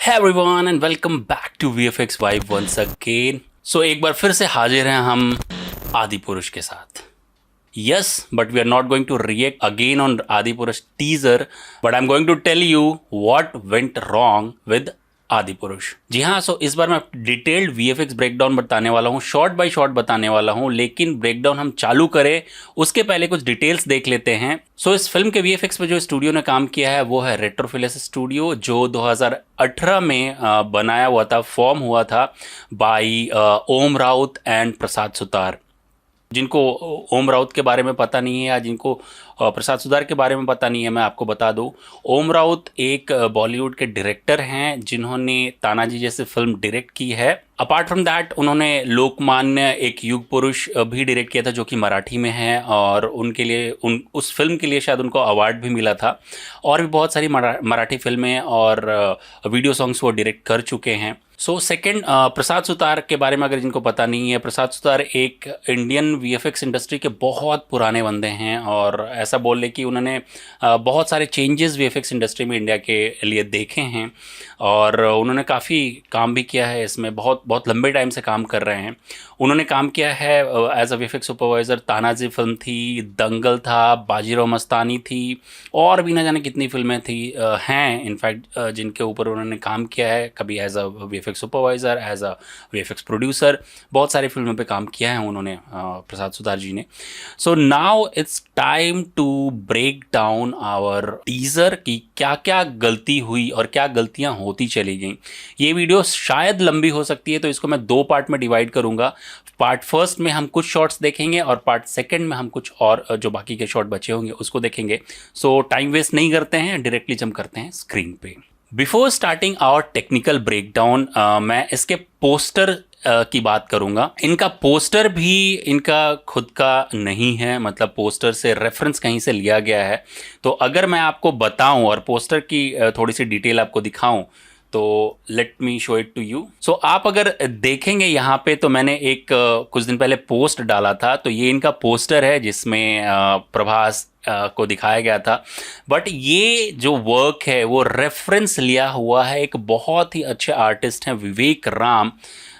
Hey everyone and welcome back to VFX Vibe once again. So एक बार फिर से हाजिर हैं हम आदि पुरुष के साथ. Yes, but we are not going to react again on Adi Purush teaser, but I'm going to tell you what went wrong with आदि पुरुष. जी हाँ, सो इस बार मैं डिटेल्ड VFX ब्रेकडाउन बताने वाला हूँ, शॉर्ट बाय शॉर्ट बताने वाला हूँ, लेकिन ब्रेकडाउन हम चालू करें उसके पहले कुछ डिटेल्स देख लेते हैं. सो इस फिल्म के VFX पे जो स्टूडियो ने काम किया है वो है रेट्रोफिलिस स्टूडियो, जो 2018 में बनाया हुआ था, फॉर्म हुआ था बाई ओम राउत एंड प्रसाद सुतार. जिनको ओम राउत के बारे में पता नहीं है या जिनको प्रसाद सुतार के बारे में पता नहीं है, मैं आपको बता दूं. ओम राउत एक बॉलीवुड के डायरेक्टर हैं जिन्होंने तानाजी जैसे फिल्म डायरेक्ट की है. अपार्ट फ्रॉम दैट उन्होंने लोकमान्य एक युग पुरुष भी डायरेक्ट किया था जो कि मराठी में है, और उनके लिए उस फिल्म के लिए शायद उनको अवार्ड भी मिला था. और भी बहुत सारी मराठी फिल्में और वीडियो सॉन्ग्स वो डायरेक्ट कर चुके हैं. सो सेकेंड, प्रसाद सुतार के बारे में अगर जिनको पता नहीं है, प्रसाद सुतार एक इंडियन VFX इंडस्ट्री के बहुत पुराने बंदे हैं, और ऐसा बोल ले कि उन्होंने बहुत सारे चेंजेस VFX इंडस्ट्री में इंडिया के लिए देखे हैं, और उन्होंने काफ़ी काम भी किया है इसमें. बहुत बहुत लंबे टाइम से काम कर रहे हैं. उन्होंने काम किया है as a VFX supervisor. Tanhaji film थी, दंगल था, बाजीराव मस्तानी थी, और भी ना जाने कितनी फिल्में थी हैं इनफैक्ट जिनके ऊपर उन्होंने काम किया है, कभी as a VFX supervisor, as a VFX producer. बहुत सारी फिल्मों पे काम किया है उन्होंने, प्रसाद सुतार जी ने. So now it's time to break down our teaser कि क्या क्या गलती हुई और क्या गलतियां होती चली गई. ये वीडियो शायद लंबी हो सकती है, तो इसको मैं 2 पार्ट में डिवाइड करूंगा. पार्ट फर्स्ट में हम कुछ शॉट्स देखेंगे और पार्ट सेकंड में हम कुछ और जो बाकी के शॉट बचे होंगे उसको देखेंगे. सो टाइम वेस्ट नहीं करते हैं, डायरेक्टली जंप करते हैं स्क्रीन पे. Before starting our technical breakdown मैं इसके पोस्टर की बात करूंगा. इनका पोस्टर भी इनका खुद का नहीं है, मतलब पोस्टर से रेफरेंस कहीं से लिया गया है. तो अगर मैं आपको बताऊं और पोस्टर की थोड़ी सी डिटेल आपको दिखाऊं, तो let me show it to you. So आप अगर देखेंगे यहाँ पे, तो मैंने एक कुछ दिन पहले पोस्ट डाला था. तो ये इनका पोस्टर है जिसमें प्रभास को दिखाया गया था. बट ये जो वर्क है वो रेफरेंस लिया हुआ है, एक बहुत ही अच्छे आर्टिस्ट हैं विवेक राम.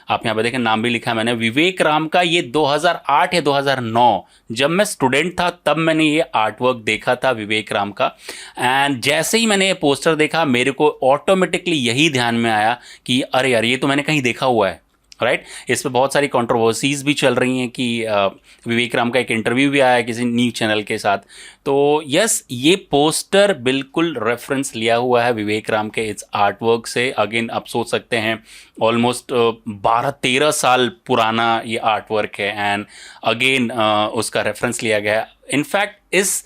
आप यहाँ पे देखें, नाम भी लिखा है मैंने, विवेक राम का. ये 2008 या 2009 जब मैं स्टूडेंट था तब मैंने ये आर्ट वर्क देखा था विवेक राम का. एंड जैसे ही मैंने ये पोस्टर देखा, मेरे को ऑटोमेटिकली यही ध्यान में आया कि अरे यार, ये तो मैंने कहीं देखा हुआ है. राइट. इस पर बहुत सारी कंट्रोवर्सीज भी चल रही हैं कि विवेक राम का एक इंटरव्यू भी आया है किसी न्यूज़ चैनल के साथ. तो यस, ये पोस्टर बिल्कुल रेफरेंस लिया हुआ है विवेक राम के इस आर्ट वर्क से. अगेन आप सोच सकते हैं ऑलमोस्ट 12-13 साल पुराना ये आर्ट वर्क है, एंड अगेन उसका रेफरेंस लिया गया है. इनफैक्ट इस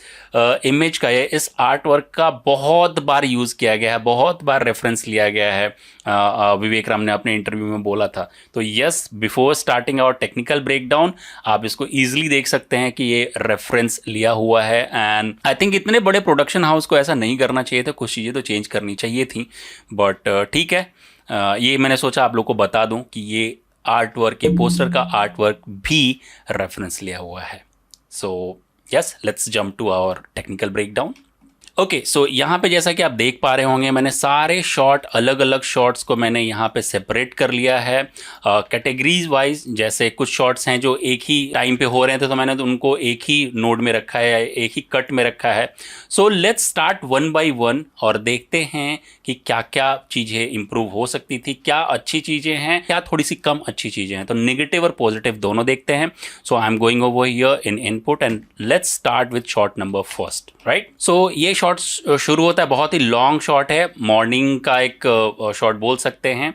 इमेज का, इस आर्ट वर्क का बहुत बार यूज़ किया गया है, बहुत बार रेफरेंस लिया गया है. विवेक राम ने अपने इंटरव्यू में बोला था. तो yes, before starting our technical breakdown आप इसको ईजिली देख सकते हैं कि ये रेफरेंस लिया हुआ है. एंड आई थिंक इतने बड़े प्रोडक्शन हाउस को ऐसा नहीं करना चाहिए था, कुछ चीज़ें तो चेंज करनी चाहिए थी. बट ठीक है, ये मैंने सोचा आप लोग को बता दूं कि ये आर्ट वर्क, ये पोस्टर का आर्ट वर्क भी रेफरेंस लिया हुआ है. So yes, let's jump to our technical breakdown. Okay, so यहाँ पे जैसा कि आप देख पा रहे होंगे, मैंने सारे शॉट, अलग अलग शॉट्स को मैंने यहाँ पे सेपरेट कर लिया है कैटेगरीज वाइज. जैसे कुछ शॉट्स हैं जो एक ही टाइम पे हो रहे थे, तो मैंने उनको एक ही नोड में रखा है, एक ही कट में रखा है. So let's start one by one और देखते हैं कि क्या क्या चीज़ें इंप्रूव हो सकती थी, क्या अच्छी चीज़ें हैं, क्या थोड़ी सी कम अच्छी चीज़ें हैं. तो नेगेटिव और पॉजिटिव दोनों देखते हैं. So I am going over here in input and let's start with shot number first. Right. So ये शॉट शुरू होता है, बहुत ही लॉन्ग शॉट है, मॉर्निंग का एक शॉट बोल सकते हैं,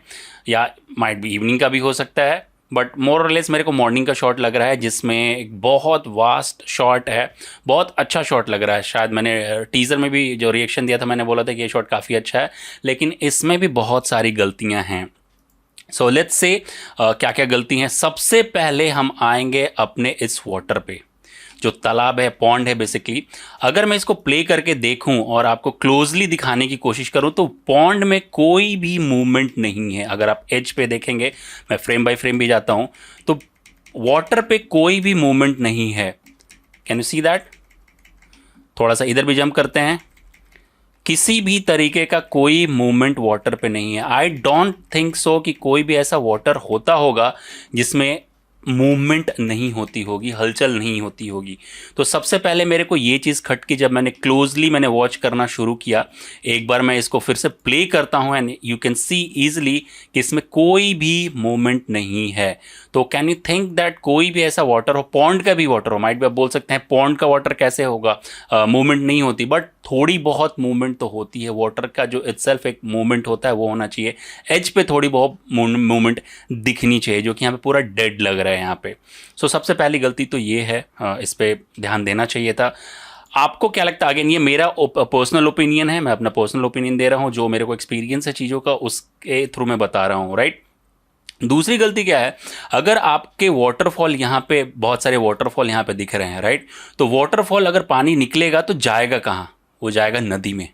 या माइट भी इवनिंग का भी हो सकता है, बट मोर और लेस मेरे को मॉर्निंग का शॉट लग रहा है, जिसमें एक बहुत वास्ट शॉट है, बहुत अच्छा शॉट लग रहा है. शायद मैंने टीज़र में भी जो रिएक्शन दिया था, मैंने बोला था कि ये शॉट काफ़ी अच्छा है, लेकिन इसमें भी बहुत सारी गलतियां हैं. सो लेट्स से क्या क्या गलती हैं. सबसे पहले हम आएंगे अपने इस वाटर पे, जो तालाब है, पॉन्ड है बेसिकली. अगर मैं इसको प्ले करके देखूं और आपको क्लोजली दिखाने की कोशिश करूं, तो पॉन्ड में कोई भी मूवमेंट नहीं है. अगर आप एज पे देखेंगे, मैं फ्रेम बाय फ्रेम भी जाता हूं, तो वाटर पे कोई भी मूवमेंट नहीं है. Can you see that? थोड़ा सा इधर भी जंप करते हैं, किसी भी तरीके का कोई मूवमेंट वाटर पे नहीं है। आई डोंट थिंक सो कि कोई भी ऐसा वाटर होता होगा जिसमें मूवमेंट नहीं होती होगी, हलचल नहीं होती होगी। तो सबसे पहले मेरे को ये चीज़ खटकी जब मैंने वॉच करना शुरू किया। एक बार मैं इसको फिर से प्ले करता हूँ and you can see easily कि इसमें कोई भी मूवमेंट नहीं है। तो कैन यू थिंक दैट कोई भी ऐसा वाटर हो, पॉन्ड का भी वाटर हो, माइट भी आप बोल सकते हैं पॉन्ड का वाटर कैसे होगा, मूवमेंट नहीं होती, बट थोड़ी बहुत मूवमेंट तो होती है। वाटर का जो इटसेल्फ एक मूवमेंट होता है वो होना चाहिए। एज पे थोड़ी बहुत मूवमेंट दिखनी चाहिए, जो कि यहाँ पे पूरा डेड लग रहा है यहाँ पे। सो सबसे पहली गलती तो ये है, इस पे ध्यान देना चाहिए था। आपको क्या लगता है? अगेन ये मेरा पर्सनल ओपिनियन है, मैं अपना पर्सनल ओपिनियन दे रहा हूँ, जो मेरे को एक्सपीरियंस है चीज़ों का उसके थ्रू मैं बता रहा हूँ, राइट। दूसरी गलती क्या है, अगर आपके वाटरफॉल यहाँ पे बहुत सारे वाटरफॉल यहाँ पे दिख रहे हैं, राइट, तो वाटरफॉल अगर पानी निकलेगा तो जाएगा कहाँ? वो जाएगा नदी में,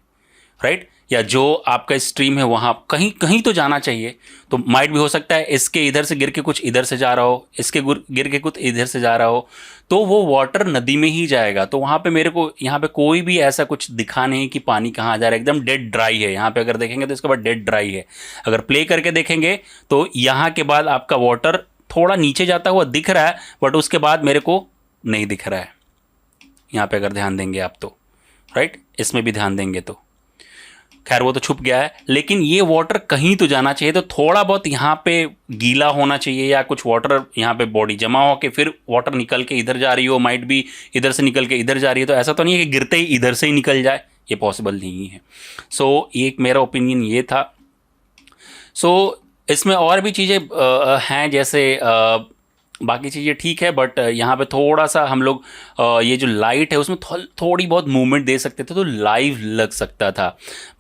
राइट, या जो आपका स्ट्रीम है वहाँ कहीं कहीं तो जाना चाहिए। तो माइट भी हो सकता है इसके इधर से गिर के कुछ इधर से जा रहा हो, इसके गिर के कुछ इधर से जा रहा हो, तो वो वाटर नदी में ही जाएगा। तो वहाँ पे मेरे को यहाँ पे कोई भी ऐसा कुछ दिखा नहीं कि पानी कहाँ जा रहा है, एकदम डेड ड्राई है। यहाँ पे अगर देखेंगे तो इसके बाद डेड ड्राई है। अगर प्ले करके देखेंगे तो यहाँ के बाद आपका वाटर थोड़ा नीचे जाता हुआ दिख रहा है, बट उसके बाद मेरे को नहीं दिख रहा है। यहाँ पे अगर ध्यान देंगे आप तो, राइट, इसमें भी ध्यान देंगे तो खैर वो तो छुप गया है, लेकिन ये वाटर कहीं तो जाना चाहिए। तो थोड़ा बहुत यहाँ पे गीला होना चाहिए या कुछ वाटर यहाँ पे बॉडी जमा हो के फिर वाटर निकल के इधर जा रही हो, माइट भी इधर से निकल के इधर जा रही है। तो ऐसा तो नहीं है कि गिरते ही इधर से ही निकल जाए, ये पॉसिबल नहीं है। सो एक मेरा ओपिनियन ये था। सो इसमें और भी चीज़ें हैं, जैसे बाकी चीज़ें ठीक है, बट यहाँ पे थोड़ा सा हम लोग ये जो लाइट है उसमें थोड़ी बहुत मूवमेंट दे सकते थे तो लाइव लग सकता था।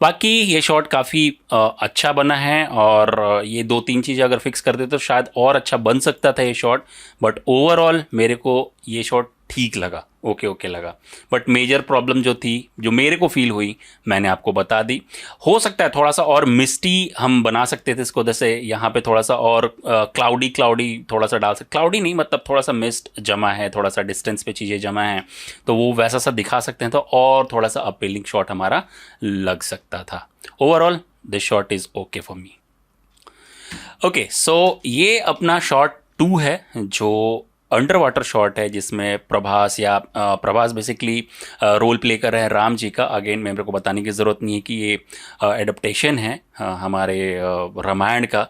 बाकी ये शॉट काफ़ी अच्छा बना है, और ये 2-3 चीज़ें अगर फिक्स कर देते तो शायद और अच्छा बन सकता था ये शॉट। बट ओवरऑल मेरे को ये शॉट ठीक लगा, ओके लगा। बट मेजर प्रॉब्लम जो थी, जो मेरे को फील हुई, मैंने आपको बता दी। हो सकता है थोड़ा सा और मिस्टी हम बना सकते थे इसको, जैसे यहाँ पे थोड़ा सा और क्लाउडी थोड़ा सा डाल सकते। क्लाउडी नहीं, मतलब थोड़ा सा मिस्ट जमा है, थोड़ा सा डिस्टेंस पे चीज़ें जमा हैं, तो वो वैसा सा दिखा सकते हैं, तो और थोड़ा सा अपीलिंग शॉट हमारा लग सकता था। Overall this shot is okay for me. Okay, so ये अपना शॉट 2 है, जो अंडर वाटर शॉट है, जिसमें प्रभास बेसिकली रोल प्ले कर रहे हैं राम जी का। अगेन मेरे को बताने की ज़रूरत नहीं है कि ये एडप्टेशन है हमारे रामायण का।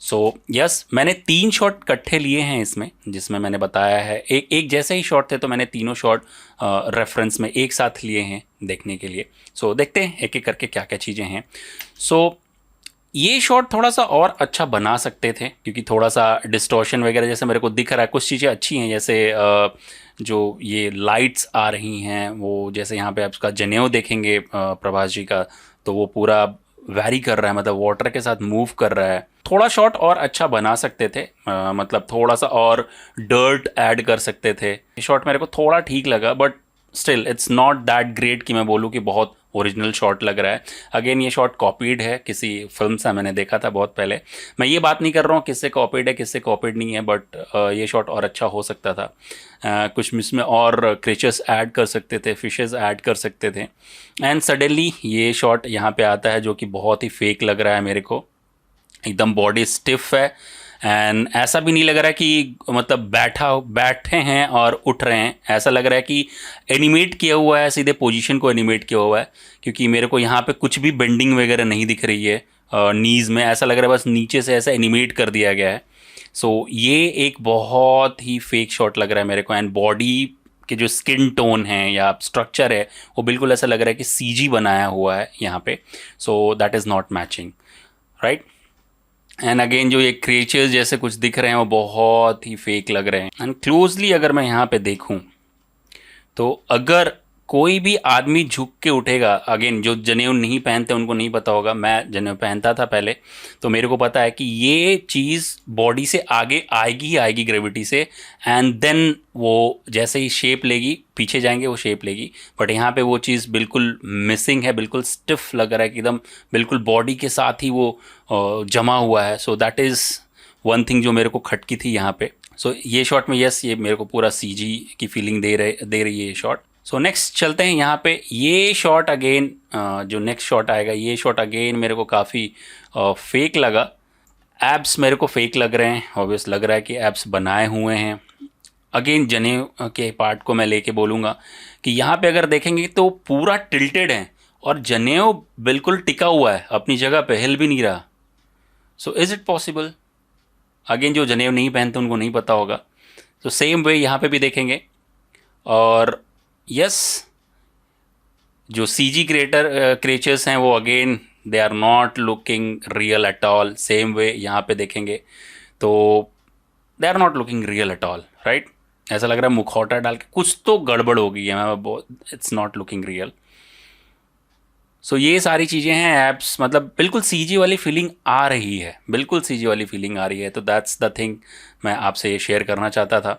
सो यस, मैंने 3 शॉट इकट्ठे लिए हैं इसमें, जिसमें मैंने बताया है एक जैसे ही शॉट थे, तो मैंने तीनों शॉट रेफरेंस में एक साथ लिए हैं देखने के लिए। सो देखते हैं एक एक करके क्या क्या चीज़ें हैं। सो ये शॉट थोड़ा सा और अच्छा बना सकते थे, क्योंकि थोड़ा सा डिस्टॉर्शन वगैरह जैसे मेरे को दिख रहा है, कुछ चीज़ें अच्छी हैं, जैसे जो ये लाइट्स आ रही हैं, वो जैसे यहाँ पे आप उसका जनेऊ देखेंगे प्रभास जी का, तो वो पूरा वैरी कर रहा है, मतलब वाटर के साथ मूव कर रहा है। थोड़ा शॉट और अच्छा बना सकते थे, मतलब थोड़ा सा और डर्ट ऐड कर सकते थे। ये शॉट मेरे को थोड़ा ठीक लगा, but still it's not that great कि मैं बोलूँ कि बहुत ओरिजिनल शॉट लग रहा है। अगेन ये शॉट कॉपीड है किसी फिल्म से, मैंने देखा था बहुत पहले। मैं ये बात नहीं कर रहा हूँ किससे कॉपीड है किससे कॉपीड नहीं है, बट ये शॉट और अच्छा हो सकता था। कुछ इसमें और क्रिएचर्स ऐड कर सकते थे, फिशेस ऐड कर सकते थे। एंड सडनली ये शॉट यहाँ पे आता है, जो कि बहुत ही फेक लग रहा है मेरे को। एकदम बॉडी स्टिफ है, एंड ऐसा भी नहीं लग रहा है कि मतलब बैठे हैं और उठ रहे हैं। ऐसा लग रहा है कि एनिमेट किया हुआ है, सीधे पोजीशन को एनिमेट किया हुआ है, क्योंकि मेरे को यहाँ पे कुछ भी बेंडिंग वगैरह नहीं दिख रही है नीज़ में। ऐसा लग रहा है बस नीचे से ऐसा एनिमेट कर दिया गया है। सो ये एक बहुत ही फेक शॉट लग रहा है मेरे को। एंड बॉडी के जो स्किन टोन है या स्ट्रक्चर है, वो बिल्कुल ऐसा लग रहा है कि सीजी बनाया हुआ है यहाँ पे। So that is not matching, right. And again जो ये क्रिएचर्स जैसे कुछ दिख रहे हैं, वो बहुत ही फेक लग रहे हैं। एंड क्लोजली अगर मैं यहाँ पे देखूँ, तो अगर कोई भी आदमी झुक के उठेगा, अगेन जो जनेऊ नहीं पहनते उनको नहीं पता होगा, मैं जनेऊ पहनता था पहले, तो मेरे को पता है कि ये चीज़ बॉडी से आगे आएगी ही आएगी ग्रेविटी से, एंड देन वो जैसे ही शेप लेगी, पीछे जाएंगे वो शेप लेगी। बट यहाँ पे वो चीज़ बिल्कुल मिसिंग है, बिल्कुल स्टिफ लग रहा है कि एकदम बिल्कुल बॉडी के साथ ही वो जमा हुआ है। So that is one thing जो मेरे को खटकी थी यहाँ पे। सो ये शॉट में यस, ये मेरे को पूरा सीजी की फीलिंग दे रही है ये शॉट। सो नेक्स्ट चलते हैं यहाँ पे। ये शॉट अगेन, जो नेक्स्ट शॉट आएगा, ये शॉट अगेन मेरे को काफ़ी फेक लगा। एब्स मेरे को फेक लग रहे हैं, ऑब्वियस लग रहा है कि एब्स बनाए हुए हैं। अगेन जनेऊ के पार्ट को मैं लेके बोलूँगा कि यहाँ पे अगर देखेंगे तो पूरा टिल्टेड है और जनेऊ बिल्कुल टिका हुआ है अपनी जगह पे, हिल भी नहीं रहा। So is it possible? Again जो जनेऊ नहीं पहनते उनको नहीं पता होगा। तो सेम वे यहाँ पे भी देखेंगे। और यस, जो सीजी क्रिएचर्स हैं वो again they are not looking real at all. Same way यहाँ पे देखेंगे तो they are not looking real at all, right? ऐसा लग रहा है मुखौटा डाल के कुछ तो गड़बड़ हो गई है, मैं इट्स नॉट लुकिंग रियल। सो ये सारी चीज़ें हैं। एप्स मतलब बिल्कुल सीजी वाली फीलिंग आ रही है, बिल्कुल सीजी वाली फीलिंग आ रही है। तो दैट्स द थिंग मैं आपसे ये शेयर करना चाहता था,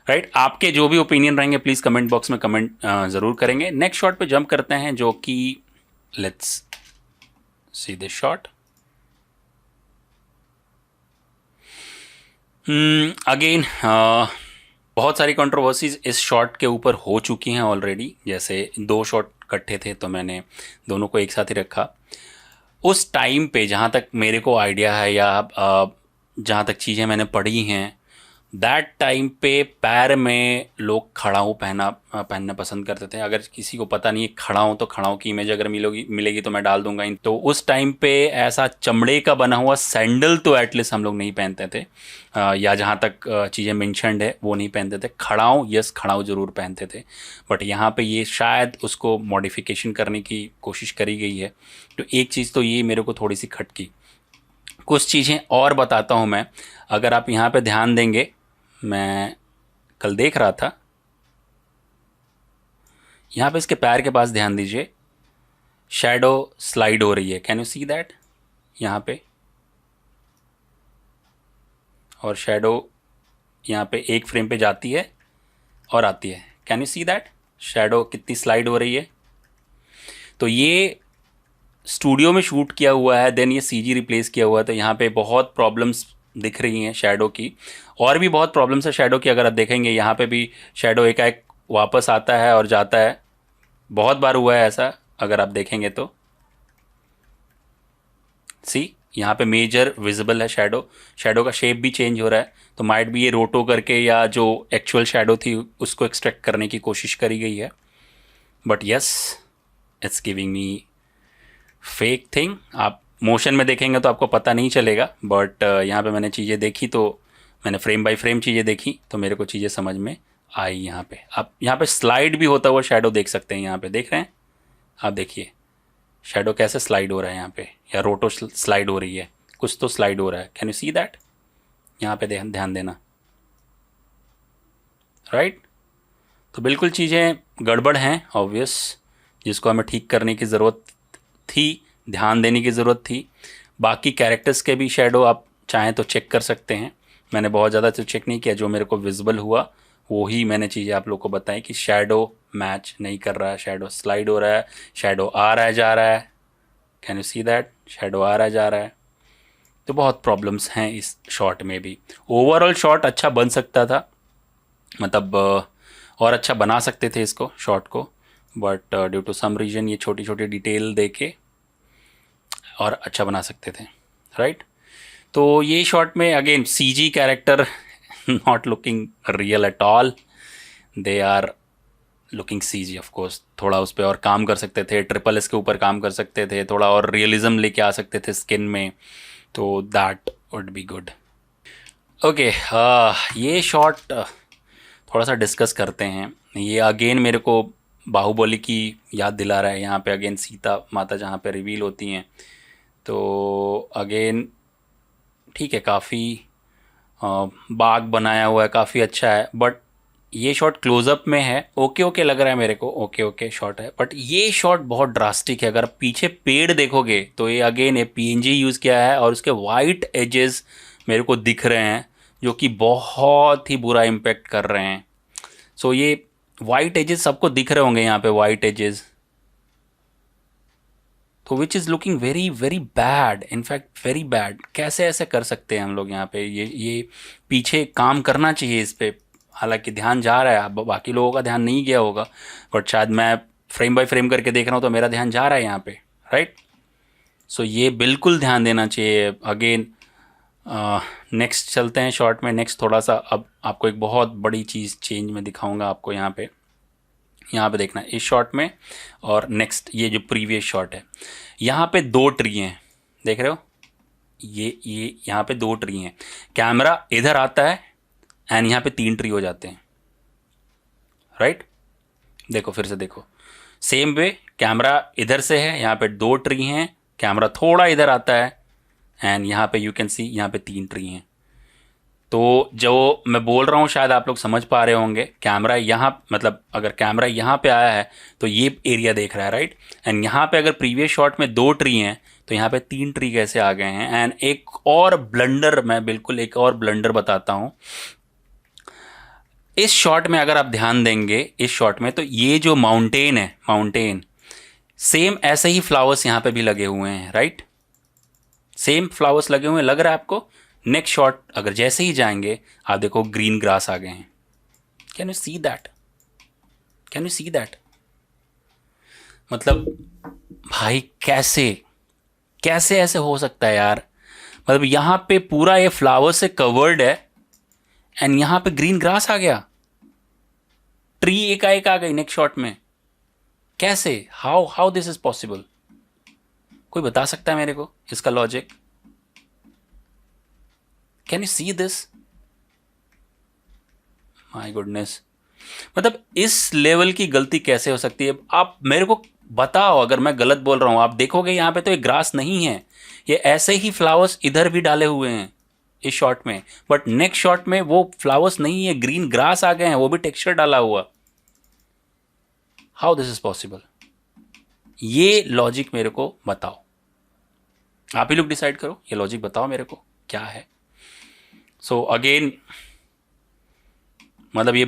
राइट? आपके जो भी ओपिनियन रहेंगे प्लीज़ कमेंट बॉक्स में कमेंट ज़रूर करेंगे। नेक्स्ट शॉट पे जंप करते हैं, जो कि let's see this shot. Again बहुत सारी कंट्रोवर्सीज इस शॉट के ऊपर हो चुकी हैं ऑलरेडी। जैसे 2 शॉट इकट्ठे थे तो मैंने दोनों को एक साथ ही रखा। उस टाइम पे जहाँ तक मेरे को आइडिया है या जहाँ तक चीज़ें मैंने पढ़ी हैं, दैट टाइम पे पैर में लोग खड़ाऊ पहनना पसंद करते थे। अगर किसी को पता नहीं है खड़ाऊ, तो खड़ाऊ की इमेज अगर मिलेगी तो मैं डाल दूंगा। तो उस टाइम पे ऐसा चमड़े का बना हुआ सैंडल तो एटलीस्ट हम लोग नहीं पहनते थे, या जहाँ तक चीज़ें मेंशन्ड है वो नहीं पहनते थे। खड़ाऊ, यस खड़ाऊ ज़रूर पहनते थे, बट यहाँ पे ये शायद उसको मॉडिफिकेशन करने की कोशिश करी गई है। तो एक चीज़ तो ये मेरे को थोड़ी सी खटकी। कुछ चीज़ें और बताता हूँ मैं। अगर आप यहाँ पे ध्यान देंगे, मैं कल देख रहा था, यहाँ पे इसके पैर के पास ध्यान दीजिए, शैडो स्लाइड हो रही है। Can you see that? यहाँ पे, और शैडो यहाँ पे एक फ्रेम पे जाती है और आती है। Can you see that? Shadow कितनी स्लाइड हो रही है। तो ये स्टूडियो में शूट किया हुआ है, देन ये सीजी रिप्लेस किया हुआ है। तो यहाँ पे बहुत प्रॉब्लम्स दिख रही हैं शैडो की, और भी बहुत प्रॉब्लम्स है शैडो की। अगर आप देखेंगे यहाँ पे भी शैडो एकाएक वापस आता है और जाता है, बहुत बार हुआ है ऐसा। अगर आप देखेंगे तो सी यहाँ पे मेजर विजिबल है शैडो का शेप भी चेंज हो रहा है। तो माइट भी ये रोटो करके या जो एक्चुअल शैडो थी उसको एक्सट्रैक्ट करने की कोशिश करी गई है। But yes, it's giving me fake thing. आप मोशन में देखेंगे तो आपको पता नहीं चलेगा, बट यहाँ पे मैंने चीज़ें देखी, तो मैंने फ्रेम बाय फ्रेम चीज़ें देखी तो मेरे को चीज़ें समझ में आई। यहाँ पे आप यहाँ पे स्लाइड भी होता हुआ शैडो देख सकते हैं। यहाँ पे देख रहे हैं आप, देखिए शैडो कैसे स्लाइड हो रहा है यहाँ पे, या रोटो स्लाइड हो रही है, कुछ तो स्लाइड हो रहा है। Can you see that? यहाँ पे ध्यान देना, राइट? तो बिल्कुल चीज़ें गड़बड़ हैं ऑब्वियस, जिसको हमें ठीक करने की ज़रूरत थी, ध्यान देने की ज़रूरत थी। बाकी कैरेक्टर्स के भी शैडो आप चाहें तो चेक कर सकते हैं। मैंने बहुत ज़्यादा तो चेक नहीं किया, जो मेरे को विजिबल हुआ वो ही मैंने चीज़ें आप लोग को बताई कि शैडो मैच नहीं कर रहा है, शैडो स्लाइड हो रहा है, शैडो आ रहा है जा रहा है। Can you see that? Shadow आ रहा है जा रहा है। तो बहुत प्रॉब्लम्स हैं इस शॉट में भी। ओवरऑल शॉट अच्छा बन सकता था, मतलब और अच्छा बना सकते थे इसको, शॉट को, but due to some reason ये छोटी छोटी डिटेल दे के और अच्छा बना सकते थे, राइट? तो ये शॉट में again CG character not looking real at all, they are looking CG. Of course थोड़ा उस पर और काम कर सकते थे, ट्रिपल एस के ऊपर काम कर सकते थे, थोड़ा और रियलिज्म लेके आ सकते थे स्किन में, तो that would be good. Okay, ये शॉट थोड़ा सा डिस्कस करते हैं। ये अगेन मेरे को बाहुबली की याद दिला रहा है। यहाँ पे अगेन सीता माता जहाँ पे रिवील होती हैं, तो अगेन ठीक है, काफ़ी बाग बनाया हुआ है, काफ़ी अच्छा है। बट ये शॉट क्लोज़अप में है, ओके लग रहा है मेरे को, ओके शॉट है। बट ये शॉट बहुत ड्रास्टिक है। अगर आप पीछे पेड़ देखोगे तो ये अगेन PNG यूज़ किया है, और उसके वाइट एजेस मेरे को दिख रहे हैं, जो कि बहुत ही बुरा इम्पेक्ट कर रहे हैं। सो ये वाइट एजेस सबको दिख रहे होंगे यहाँ पे, वाइट एजेस, तो which is looking very very bad, in fact very bad. कैसे ऐसे कर सकते हैं हम लोग यहाँ पे? ये पीछे काम करना चाहिए इस पर, हालांकि ध्यान जा रहा है, बाकी लोगों का ध्यान नहीं गया होगा, बट शायद मैं फ्रेम बाय फ्रेम करके देख रहा हूँ तो मेरा ध्यान जा रहा है यहाँ पे, राइट। सो ये बिल्कुल ध्यान देना चाहिए। अगेन नेक्स्ट चलते हैं शॉट में। नेक्स्ट थोड़ा सा अब आपको एक बहुत बड़ी चीज़ चेंज में दिखाऊंगा आपको। यहाँ पे देखना इस शॉट में और नेक्स्ट ये जो प्रीवियस शॉट है, यहाँ पे 2 ट्री हैं, देख रहे हो, ये यहाँ पे 2 ट्री हैं। कैमरा इधर आता है एंड यहाँ पे 3 ट्री हो जाते हैं, राइट। देखो फिर से देखो, सेम वे कैमरा इधर से है, यहाँ पे 2 ट्री हैं, कैमरा थोड़ा इधर आता है एंड यहाँ पे यू कैन सी यहाँ पे 3 ट्री हैं। तो जो मैं बोल रहा हूँ शायद आप लोग समझ पा रहे होंगे। कैमरा यहाँ, मतलब अगर कैमरा यहाँ पे आया है तो ये एरिया देख रहा है, राइट। एंड यहाँ पे अगर प्रीवियस शॉट में 2 ट्री हैं तो यहाँ पे 3 ट्री कैसे आ गए हैं। एंड एक और ब्लंडर, मैं बिल्कुल एक और ब्लंडर बताता हूँ इस शॉट में। अगर आप ध्यान देंगे इस शॉट में तो ये जो माउंटेन है, माउंटेन सेम ऐसे ही फ्लावर्स यहाँ पे भी लगे हुए हैं, राइट। सेम फ्लावर्स लगे हुए हैं, लग रहा है आपको। नेक्स्ट शॉट अगर जैसे ही जाएंगे आप देखो ग्रीन ग्रास आ गए हैं। Can you see that? Can you see that? मतलब भाई कैसे कैसे ऐसे हो सकता है यार। मतलब यहाँ पे पूरा ये फ्लावर से कवर्ड है एंड यहाँ पे ग्रीन ग्रास आ गया, ट्री एकाएक आ गई नेक्स्ट शॉट में। कैसे? How this is possible? कोई बता सकता है मेरे को इसका logic? Can you see this? My goodness, मतलब इस लेवल की गलती कैसे हो सकती है? आप मेरे को बताओ अगर मैं गलत बोल रहा हूं। आप देखोगे यहाँ पे तो ये ग्रास नहीं है, ये ऐसे ही फ्लावर्स इधर भी डाले हुए हैं इस शॉट में, बट नेक्स्ट शॉट में वो फ्लावर्स नहीं है, ग्रीन ग्रास आ गए हैं, वो भी टेक्सचर डाला हुआ। How this is possible? ये लॉजिक मेरे को बताओ, आप ही लोग डिसाइड करो, ये लॉजिक बताओ मेरे को क्या है। सो अगेन मतलब ये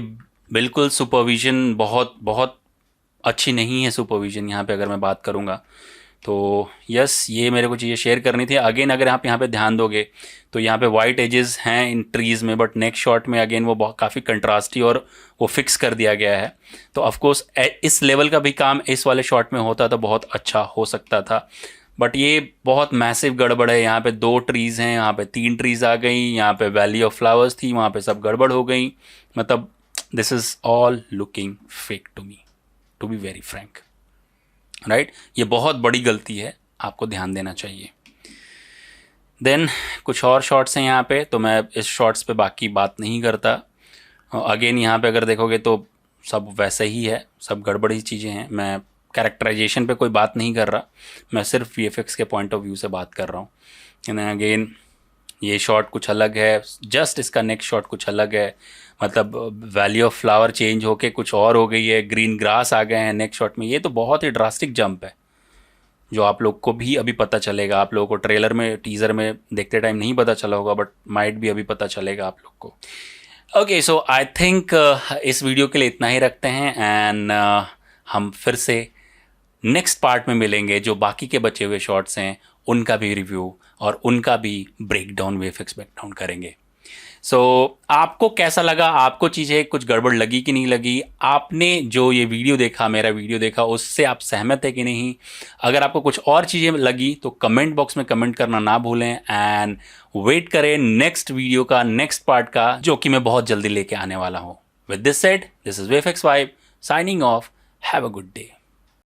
बिल्कुल सुपरविजन बहुत बहुत अच्छी नहीं है। सुपरविजन यहाँ पे अगर मैं बात करूँगा तो यस, ये मेरे को चीज़ें शेयर करनी थी। अगेन अगर आप यहाँ पे ध्यान दोगे तो यहाँ पे वाइट एजेस हैं इन ट्रीज़ में, बट नेक्स्ट शॉट में अगेन वो बहुत काफ़ी कंट्रास्टी और वो फिक्स कर दिया गया है। तो ऑफकोर्स इस लेवल का भी काम इस वाले शॉट में होता तो बहुत अच्छा हो सकता था, बट ये बहुत मैसिव गड़बड़ है। यहाँ पे 2 ट्रीज़ हैं, यहाँ पे 3 ट्रीज़ आ गई, यहाँ पे वैली ऑफ फ्लावर्स थी, वहाँ पे सब गड़बड़ हो गई। मतलब this is all looking fake to me, to be very frank, right. ये बहुत बड़ी गलती है, आपको ध्यान देना चाहिए। देन कुछ और शॉट्स हैं यहाँ पे, तो मैं इस शॉट्स पे बाकी बात नहीं करता। अगेन यहाँ पे अगर देखोगे तो सब वैसे ही है, सब गड़बड़ी चीज़ें हैं। मैं कैरेक्टराइजेशन पे कोई बात नहीं कर रहा, मैं सिर्फ वीएफएक्स के पॉइंट ऑफ व्यू से बात कर रहा हूँ। यानी अगेन ये शॉट कुछ अलग है, जस्ट इसका नेक्स्ट शॉट कुछ अलग है। मतलब वैली ऑफ फ्लावर चेंज होके कुछ और हो गई है, ग्रीन ग्रास आ गए हैं नेक्स्ट शॉट में। ये तो बहुत ही ड्रास्टिक जंप है जो आप लोग को भी अभी पता चलेगा। आप लोगों को ट्रेलर में, टीज़र में देखते टाइम नहीं पता चला होगा, बट माइट भी अभी पता चलेगा आप लोग को। ओके, सो आई थिंक इस वीडियो के लिए इतना ही रखते हैं एंड हम फिर से नेक्स्ट पार्ट में मिलेंगे। जो बाकी के बचे हुए शॉट्स हैं उनका भी रिव्यू और उनका भी ब्रेकडाउन, वीएफएक्स ब्रेकडाउन करेंगे। सो आपको कैसा लगा? आपको चीज़ें कुछ गड़बड़ लगी कि नहीं लगी? आपने जो ये वीडियो देखा, मेरा वीडियो देखा, उससे आप सहमत है कि नहीं? अगर आपको कुछ और चीज़ें लगी तो कमेंट बॉक्स में कमेंट करना ना भूलें एंड वेट करें नेक्स्ट वीडियो का, नेक्स्ट पार्ट का, जो कि मैं बहुत जल्दी लेके आने वाला हूँ। With this said, this is VFX vibe signing off. Have a good day.